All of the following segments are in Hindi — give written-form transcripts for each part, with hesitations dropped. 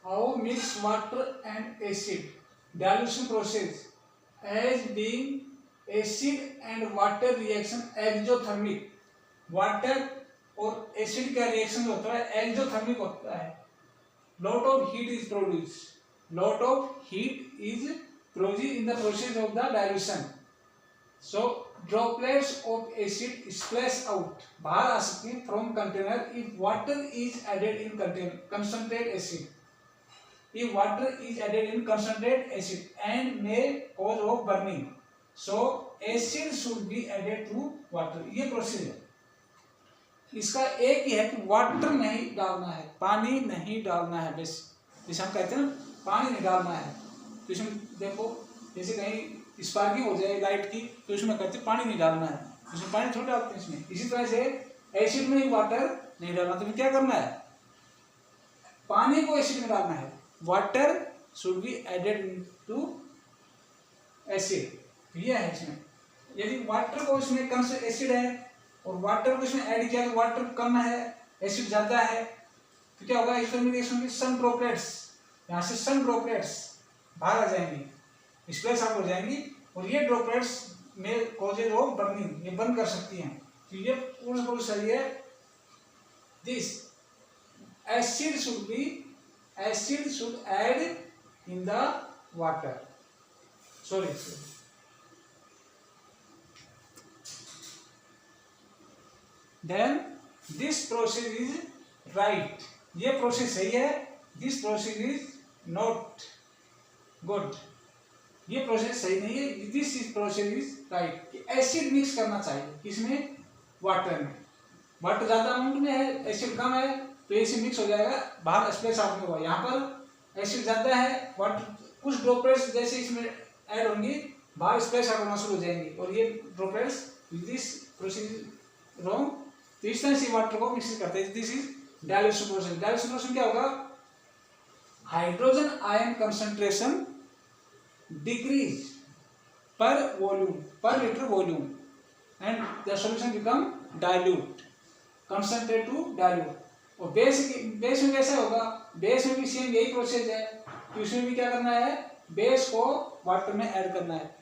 how mix water and acid dilution process as being acid and water reaction exothermic. Water और एसिड का रिएक्शन होता है एक्सोथर्मिक होता है. lot of heat is produced in the process of the dilution. So droplets of acid splash out, बाहर आ सकती हैं from container if water is added in concentrated acid. If water is added in concentrated acid and may cause of burning. So acid should be added to water. ये प्रोसेस है. इसका एक ही है कि वाटर नहीं डालना है, पानी नहीं डालना है. बस जैसे हम कहते हैं ना पानी नहीं डालना है, तो इसमें देखो जैसे कहीं स्पार्किंग हो जाए लाइट की तो इसमें कहते हैं पानी नहीं डालना है, इसमें पानी थोड़ा डालते हैं इसमें. इसी तरह से एसिड में ही वाटर नहीं डालना, तो क्या करना है, पानी को एसिड में डालना है. Water should be added to acid. ये है इसमें. यदि वाटर को इसमें कम से एसिड है और वाटर को इसमें ऐड किया तो वाटर कम है, एसिड ज्यादा है, तो क्या होगा, इसमें सन ड्रॉपलेट्स, यहाँ से सन ड्रॉपलेट्स बाहर आ जाएंगी, स्प्लैश आउट हो जाएंगी, और ये ड्रॉपलेट्स में कॉजेज ऑफ बर्निंग, ये बर्न कर सकती हैं. तो ये पूर्ण सही है. This acid should add in the water. Sorry, then this process is right. ये प्रोसेस सही है. this process is not good. ये प्रोसेस सही नहीं है. this is process is right. कि एसिड मिक्स करना चाहिए किसमें, वाटर में. वाटर ज्यादा अमाउंट में है, एसिड कम है, तो एसिड मिक्स हो जाएगा, बाहर स्प्लैश आउट में हुआ. यहाँ पर एसिड ज्यादा है, वाटर कुछ ड्रॉपलेट्स जैसे इसमें ऐड होंगी, बाहर स्प्लैश आउट होना शुरू हो जाएंगी, और ये ड्रॉपलेट्स, दिस प्रोसेस रॉन्ग. तो इस तरह से वाटर को मिक्स करते हैं. This is dilution process. Dilution process क्या होगा, hydrogen ion concentration decrease per volume, per litre volume, and the solution become dilute, concentrate to dilute. और बेस में कैसा होगा, बेस में भी सेम यही प्रोसेस है. तो इसमें भी क्या करना है, बेस को वाटर में ऐड करना है,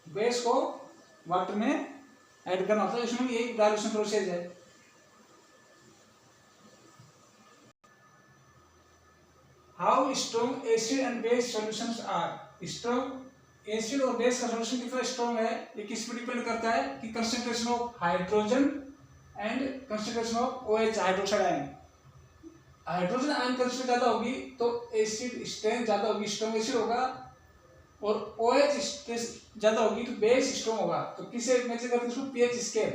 बेस को वाटर में ऐड करना होता है. इसमें यही डाइल्यूशन प्रोसेस है. How strong acid and base solutions are. Strong acid और बेस का सॉल्यूशन कितना स्ट्रॉन्ग है, ये किस पर डिपेंड करता है कि concentration of hydrogen and concentration of OH, hydroxide ion. Hydrogen ion concentration ज्यादा होगी तो एसिड स्ट्रेंथ ज्यादा होगी, स्ट्रॉन्ग एसिड होगा, और OH स्ट्रेंथ ज्यादा होगी तो बेस स्ट्रॉन्ग होगा. तो किसे मेजर करते हैं इसको, pH scale.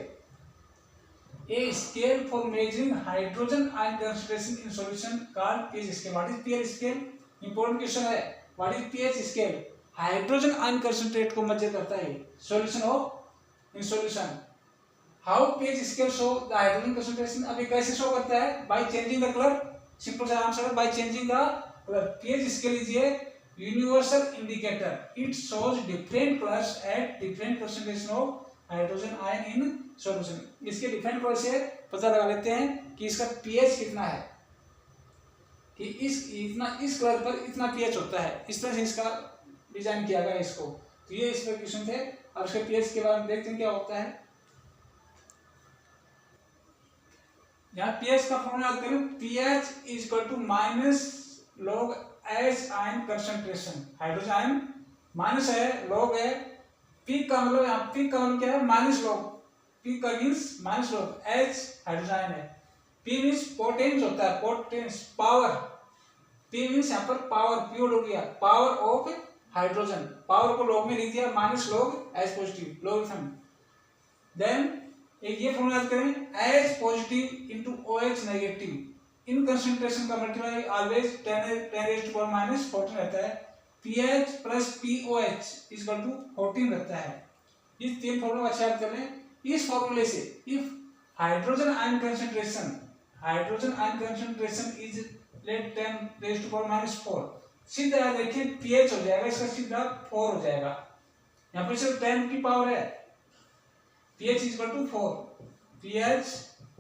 A scale for measuring hydrogen ion concentration in solution called pH scale. What is pH scale, important question है. What is pH scale, hydrogen ion concentrate को मेजर करता है solution of in solution. How pH scale show the hydrogen concentration. अब ये कैसे शो करता है, by changing the colour. Simple सा आंसर है, by changing the colour. pH scale is a universal indicator. It shows different colors at different concentration of hydrogen ion in solution. इसके different color से पता लगा लेते हैं कि इसका pH कितना है, कि इस कलर पर इतना pH होता है. इस तरह से इसका डिजाइन किया गया इसको. तो ये इसके क्वेश्चन थे. अब इसके pH के बारे में देखते हैं क्या होता है. यहाँ pH का फॉर्मूला याद करें, pH is equal to minus log H ion concentration. Hydrogen ion minus है, log है. P का मतलब, यहाँ P का मतलब क्या है, माइनस log. P का means minus log. H hydrogen ion है. P मीन्स पोटेंस होता है, पोटेंस, पावर. P मीन्स यहाँ पर पावर, प्योर हो गया, पावर ऑफ हाइड्रोजन. पावर को log में लिख दिया, minus log H positive, logarithm. Then एक ये फॉर्मूला याद करें, H positive into OH negative. इन कंसंट्रेशन का मल्टीप्लाई ऑलवेज 10⁻⁻14 रहता है. pH plus POH equal to 14 रहता है. इस तीन फॉर्मूला अच्छा याद कर लें. इस फॉर्मूले से if hydrogen ion concentration is let 10⁻⁻4, सीधा याद रखिए pH हो जाएगा, इसका सीधा 4 हो जाएगा. यहाँ पर सिर्फ 10 की पावर है. pH equal to 4, pH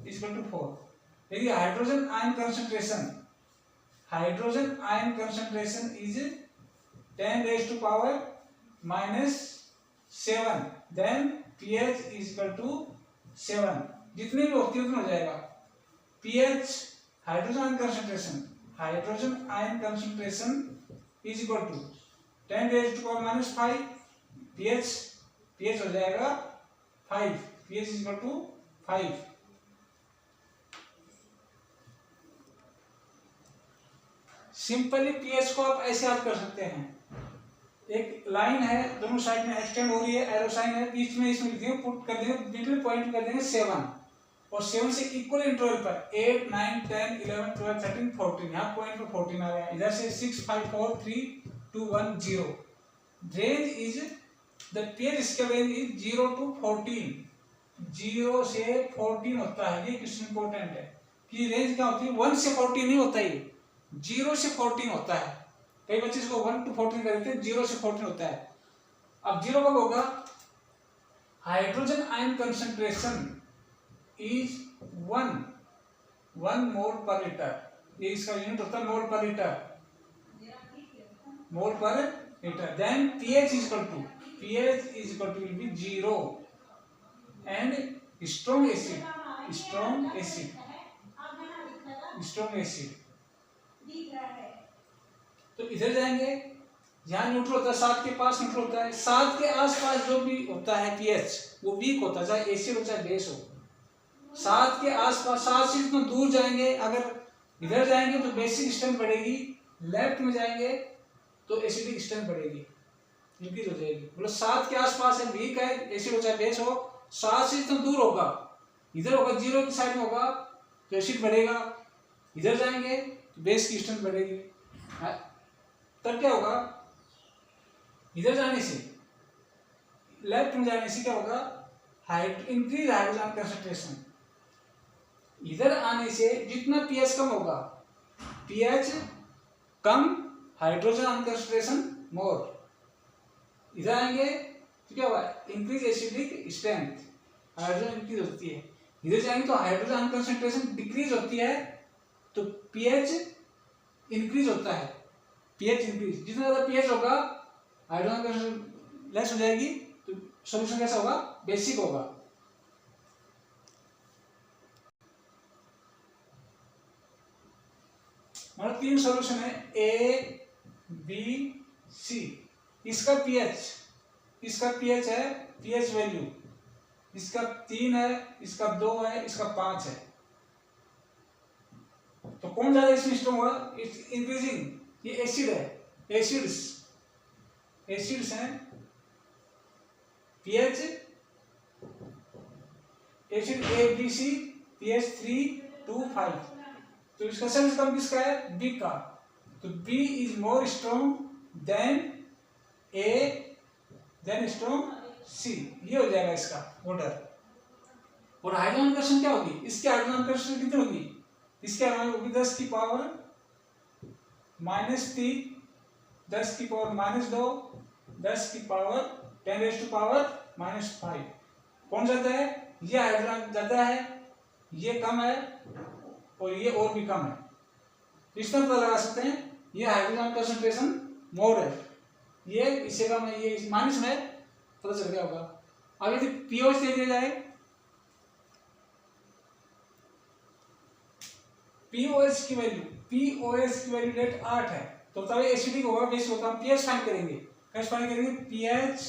equal to 4. यदि hydrogen ion concentration hydrogen ion concentration is 10⁻⁻⁷, then pH is equal to 7। जितने भी होती है उतना हो जाएगा। pH hydrogen ion concentration is equal to 10⁻⁵। pH हो जाएगा 5। pH is equal to 5। Simply pH को आप ऐसे याद कर सकते हैं, एक लाइन है, दोनों साइड में एक्सटेंड हो रही है, एरो साइन है, बीच में इसमें लिख देंगे, पुट कर देंगे, मिडिल पॉइंट कर देंगे 7, और 7 से इक्वल इंटरवल पर 8, 9, 10, 11, 12, 13, 14, यहाँ पॉइंट पर 14 आ गया। इधर से 6, 5, 4, 3, 2, 1, 0। Range is the pH scale range is 0 to 14। 0 से 14 होता है। ये क्वेश्चन इंपॉर्टेंट है कि रेंज क्या होती है। 1 से 14 नहीं होता, ये 0 से 14 होता है। कई बच्चे इसको 1 to 14 कर देते हैं, 0 से 14 होता है। अब 0 कब होगा? Hydrogen ion concentration is 1 mole per litre. ये इसका यूनिट होता है मोल per litre, mole per litre. Then pH is equal to will be 0 and strong acid. तो इधर जाएंगे, यहाँ न्यूट्रल होता है, 7 के पास न्यूट्रल होता है। 7 के आसपास जो भी होता है pH वो वीक होता है, चाहे एसिड हो चाहे बेस हो। 7 के आसपास, 7 से जितना दूर जाएंगे, अगर इधर जाएंगे तो बेसिक स्ट्रेंथ बढ़ेगी, लेफ्ट में जाएंगे तो एसिडिक स्ट्रेंथ बढ़ेगी, इंक्रीज हो जाएगी। मतलब 7 के आसपास है, वीक है, एसिड हो चाहे बेस हो। 7 से जितना दूर होगा, इधर होगा 0 की साइड में होगा तो एसिड बढ़ेगा, इधर जाएंगे तो बेस की स्ट्रेंथ बढ़ेगी। तब क्या होगा? इधर जाने से, लेफ्ट में जाने से क्या होगा? Increase hydrogen concentration. इधर आने से जितना pH कम होगा, pH कम, हाइड्रोजन आयन कंसंट्रेशन मोर। इधर आएंगे तो क्या होगा? Increase acidic strength, hydrogen increase होती है। इधर जाएंगे तो हाइड्रोजन आयन कंसंट्रेशन डिक्रीज होती है, तो pH इंक्रीज होता है। pH इंक्रीज, जितना ज्यादा pH होगा हाइड्रोजन कंसंट्रेशन लेस हो जाएगी, तो सॉल्यूशन कैसा होगा? बेसिक होगा। मतलब 3 सॉल्यूशन है, A, B, C। इसका pH है, pH वैल्यू इसका 3 है, इसका 2 है, इसका 5 है। तो कौन ज्यादा इसमें स्ट्रॉन्ग होगा? It's increasing. ये एसिड है, एसिड्स हैं। pH acid A, B, C, pH 3, 2, 5। तो इसका सबसे कम किसका है? B का। तो B is more strong than A, then strong C। ये हो जाएगा इसका ऑर्डर। और हाइड्रोजन कंसंट्रेशन क्या होगी? इसके हाइड्रोजन कंसंट्रेशन कितनी होगी? इसके हाइड्रोजन होगी 10⁻³ 3, 10⁻², 10⁻⁻⁵। कौन जाता है? ये हाइड्रोजन जाता है, ये कम है और ये और भी कम है। इस तरह पता लगा सकते हैं ये हाइड्रोजन कंसंट्रेशन मोर है, ये इससे कम है, ये माइनस में, पता चल गया होगा। अब यदि pOH दे दिया जाए, pOH की वैल्यू रेट 8 है, तो तब एसिडिक होगा, बेसिक होगा। हम pH फाइंड करेंगे, कैसे फाइंड करेंगे? pH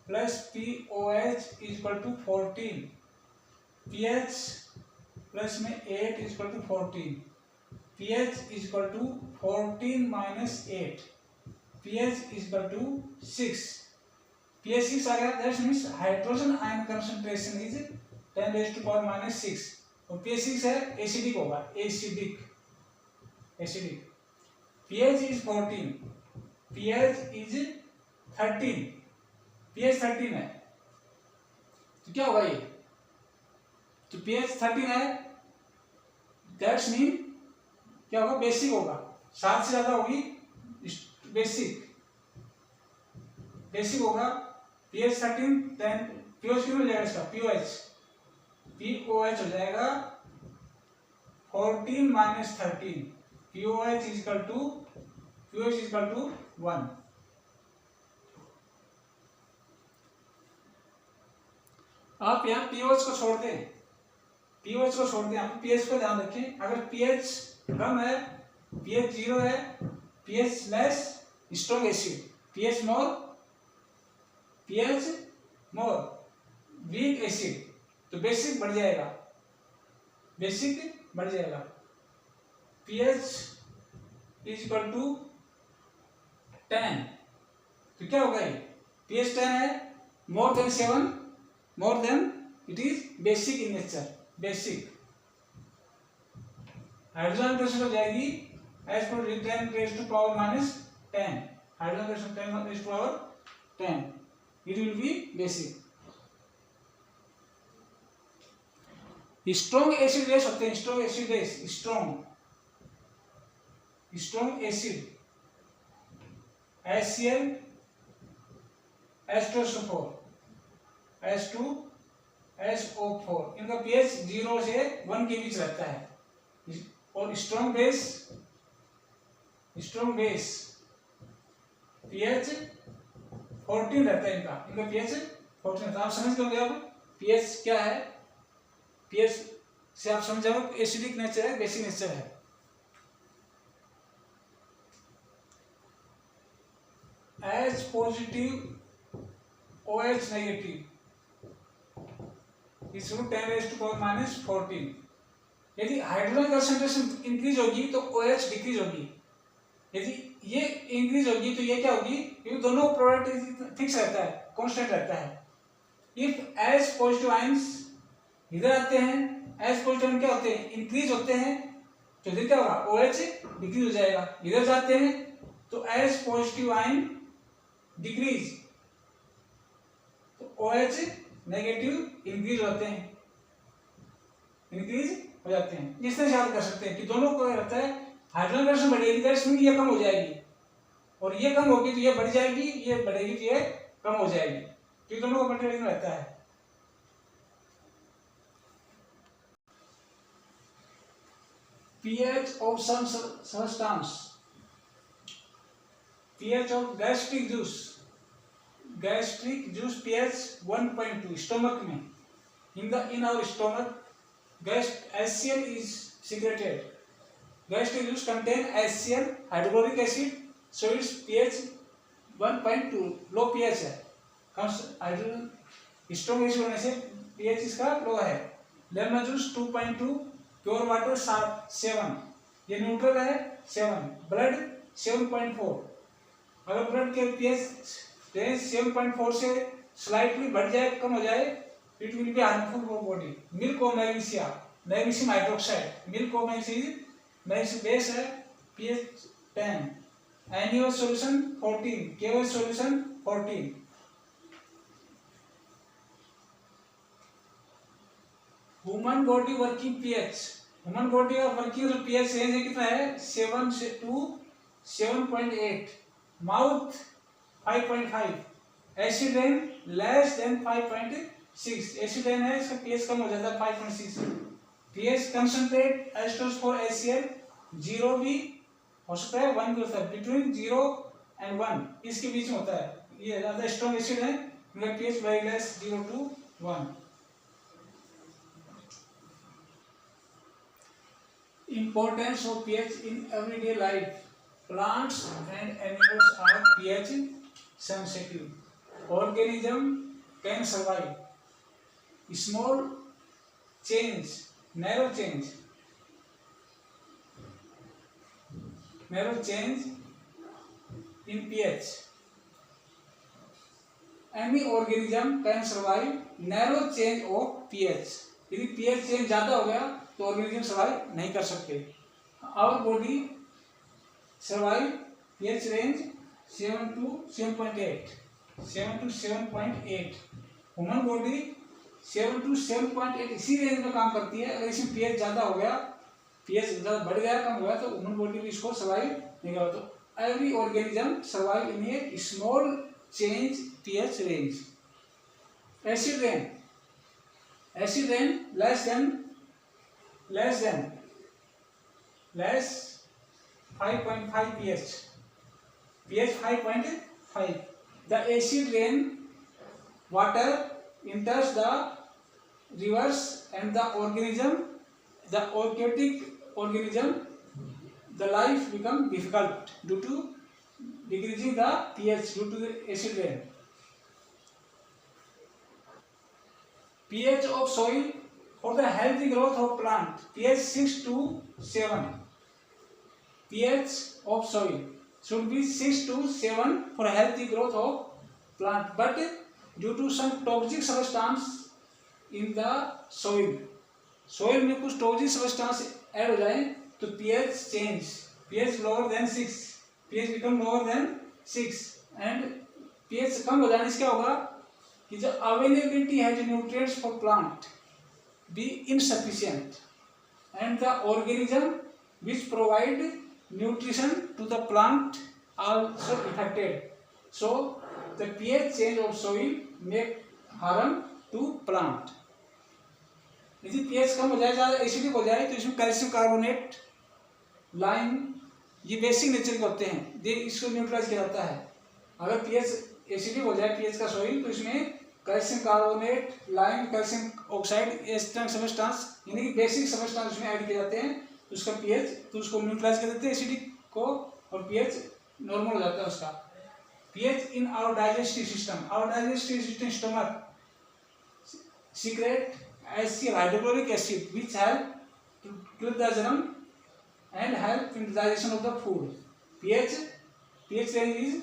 plus pOH is equal to 14। pH plus में 8 is equal to 14। pH is equal to 14 minus 8, pH is equal to 6। pH 6 आ गया, that means hydrogen ion concentration is 10⁻⁻⁶। और pH 6 है, एसिडिक होगा, acidic. pH is 14, pH is 13, pH 13 है, तो क्या होगा ये? तो pH 13 है, दैट्स मीन क्या होगा? बेसिक होगा। 7 से ज्यादा होगी बेसिक होगा। pH 13, देन pOH कितना हो जाएगा इसका? pOH हो जाएगा 14 minus 13, QOH is equal to 1। आप यहाँ पीओएच को छोड़ दें, पीओएच को छोड़ दें, हम पीएच को ध्यान रखें। अगर पीएच कम है, पीएच 0 है, pH less strong acid, pH more weak acid, तो बेसिक बढ़ जाएगा, बेसिक बढ़ जाएगा। पीएच इज इक्वल टू 10, तो क्या होगा ये? पीएच 10 है, more than 7, more than it is basic in nature, basic. Hydrogen percent हो जाएगी as per 10 raise to power -10, hydrogen percent 10 raise to power 10, it will be basic. Strong acid base होते हैं, strong acid base, strong acid HCl H2SO4 H2SO4, इनका pH 0 से 1 के बीच रहता है। और स्ट्रॉन्ग बेस pH 14 रहता है, इनका pH 14 रहता है। आप समझ गए अब pH क्या है? pH से आप समझ जाओ एसिडिक नेचर है, बेसिक नेचर है। H पॉजिटिव OH नेगेटिव इस 10 रेज टू पावर -14। यदि हाइड्रोजन कंसंट्रेशन इंक्रीज होगी तो OH डिक्रीज होगी, यदि ये इंक्रीज होगी तो ये क्या होगी? क्योंकि दोनों प्रोडक्ट फिक्स रहता है, कांस्टेंट रहता है। इफ H पॉजिटिव आयंस इधर आते हैं, H पॉजिटिव आयन क्या होते हैं? इंक्रीज होते हैं, तो इधर क्या होगा? OH डिक्रीज हो जाएगा। इधर जाते हैं तो H पॉजिटिव आयन डिक्रीज, तो OH नेगेटिव इंक्रीज होते हैं, इंक्रीज हो जाते हैं। इस तरह से याद कर सकते हैं कि दोनों को रहता है, हाइड्रोजन कंसंट्रेशन बढ़ेगी तो इसमें ये कम हो जाएगी, और ये कम होगी तो ये बढ़ जाएगी, ये बढ़ेगी तो ये कम हो जाएगी, तो ये दोनों का मटेरियल रहता है। pH of some substance, pH of gastric juice pH 1.2 stomach में, in our stomach HCl is secreted, gastric juice contain HCl hydrochloric acid, so its pH 1.2 low pH है। हाइड्रोजन स्ट्रॉन्ग एसिड होने से pH इसका लो है। लेमन जूस 2.2, प्योर वाटर 7, ये न्यूट्रल है 7, ब्लड 7.4। अगर ब्लड के pH रेंज 7.4 से स्लाइटली बढ़ जाए, कम हो जाए, it will be harmful for body. Milk of magnesium hydroxide, milk of magnesium base है pH 10, NaOH solution 14, KOH solution 14। Human body working pH, human body का वर्किंग pH रेंज कितना है? 7 से 2 7.8, mouth 5.5, acid rain less than 5.6, acid rain है, इसका pH कम हो जाता है 5.6। pH कंसंट्रेट H2SO4 HCl 0 भी हो सकता है, 1 भी होता है, बिटवीन 0 and 1 इसके बीच में होता है। ये ज्यादा स्ट्रॉन्ग एसिड है, इनका pH very less 0 to 1। Importance of pH in everyday life, plants and animals are pH sensitive, organism can survive small change, narrow change in pH, any organism can survive narrow change of pH। यदि pH चेंज ज्यादा हो गया तो ऑर्गेनिज्म सर्वाइव नहीं कर सकते। Our body survive pH range 7 to 7.8, human body 7 to 7.8 इसी रेंज में काम करती है। अगर इसमें pH ज्यादा हो गया, pH ज्यादा बढ़ गया, कम हो गया, तो ह्यूमन बॉडी भी इसको सर्वाइव नहीं कर। तो every organism survive in A small change pH range. Acid rain less 5.5 pH. pH 5.5. The acid rain water enters the rivers and the aquatic organism, the life become difficult due to decreasing the pH due to the acid rain. pH of soil for the healthy growth of plant, pH 6 to 7. pH of soil should be 6 to 7 for healthy growth of plant, but due to some toxic substance in the soil में कुछ toxic substance ऐड हो जाए तो pH change, pH lower than 6, pH become lower than 6 and pH कम हो जाने से क्या होगा कि जो अवेलेबिलिटी है जो nutrients for plant be insufficient and the organism which provide nutrition to the plant also affected, so the pH change of soil make harm to plant. यदि पीएच कम हो जाए, ज़्यादा एसिडिक हो जाए तो इसमें कैल्शियम कार्बोनेट, लाइम, ये बेसिक नेचर के होते हैं, ये इसको न्यूट्रलाइज किया जाता है. अगर पीएच एसिडिक हो जाए पीएच का सॉइल तो इसमें calcium carbonate, lime, calcium oxide, इस तरह सबस्टांस यानी कि बेसिक सबस्टांस उसमें ऐड किए जाते हैं तो उसका पीएच तो उसको न्यूट्रलाइज कर देते हैं एसिडिक को और पीएच नॉर्मल हो जाता है उसका. PH in our digestive system stomach secrete acid hydrochloric acid which help to the germ and help in digestion of the food. PH range is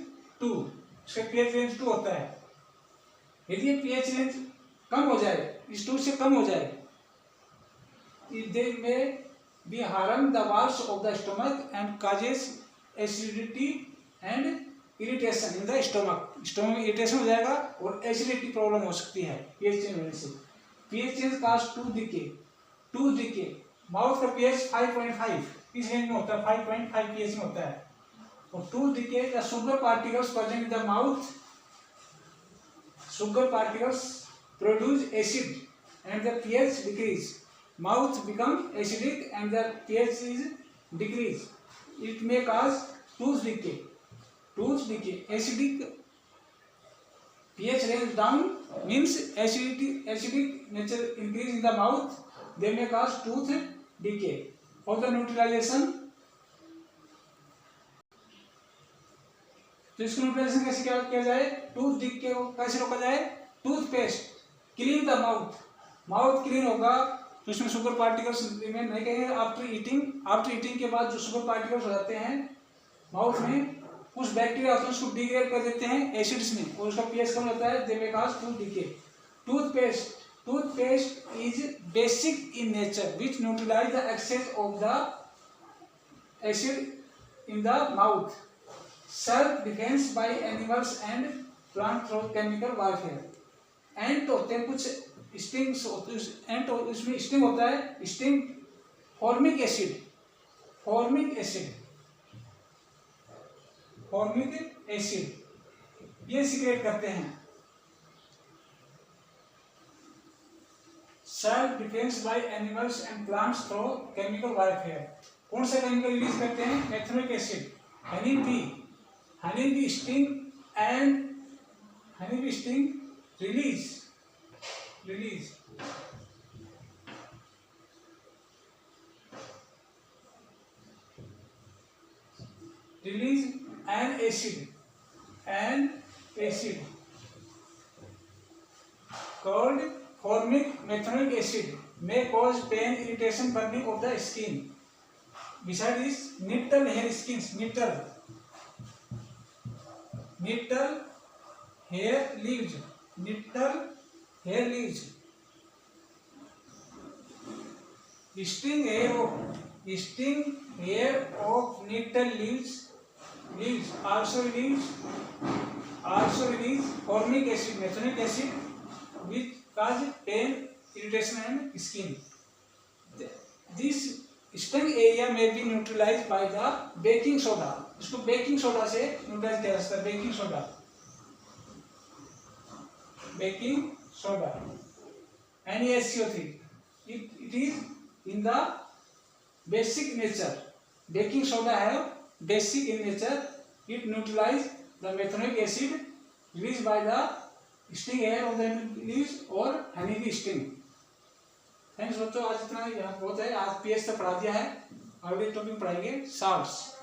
2, इसका पीएच रेंज 2 होता है. यदि पीएच रेंज कम हो जाए, इस 2 से कम हो जाए, दे में B harm the walls of the stomach and causes acidity and irritation in the stomach में इरिटेशन हो जाएगा और एसिडिटी प्रॉब्लम हो सकती है पीएच चेंज होने से. पीएच चेंज काज टूथ डिके. माउथ का पीएच 5.5 इस रेंज में होता है, 5.5 पीएच में होता है. और tooth decay the sugar particles present in the mouth, sugar particles produce acid and the pH decrease. Mouth become acidic and the pH is decrease. It may cause tooth decay. Acidic pH range down means acidic nature increase in the mouth. They may cause tooth decay. For the neutralization, तो इसको न्यूट्रलाइजेशन कैसे किया जाए, टूथ डिके को कैसे रोका जाए. Toothpaste clean the mouth clean होगा तो इसमें शुगर पार्टिकल्स रिमेन नहीं करेंगे. आफ्टर ईटिंग के बाद जो शुगर पार्टिकल्स हो जाते हैं माउथ में, कुछ बैक्टीरिया होते हैं उसको डिग्रेड कर देते हैं एसिड्स में और उसका पीएच कम होता है. They may cause tooth decay. Toothpaste is basic in nature which neutralize the excess of the acid in the mouth. Self defence by animals and plant through chemical warfare. Ant होते हैं कुछ स्टिंग्स होते हैं, एंट इसमें स्टिंग होता है, स्टिंग फॉर्मिक एसिड ये सीक्रेट करते हैं. Self defence by animals and plants through chemical warfare. कौन सा केमिकल रिलीज करते हैं, ethanoic acid. honey bee sting release an acid called formic methanoic acid may cause pain, irritation, burning of the skin. Besides this, nipple hair skins, nipple hair leaves, sting hair of nipple leaves also release formic acid, methanoic acid, which cause pain, irritation and skin. This sting area may be neutralized by the baking soda. इसको बेकिंग सोडा से न्यूट्रलाइज किया जा सकता है. Baking soda NaSCO3 it is in the basic nature. Baking soda है basic in nature. It neutralizes the methanoic acid released by the sting air of the leaves or honeybee sting. Thanks बच्चों, आज इतना ही बहुत है। आज पीएच तक पढ़ा दिया है, अगले टॉपिक पढ़ाएंगे साल्ट्स।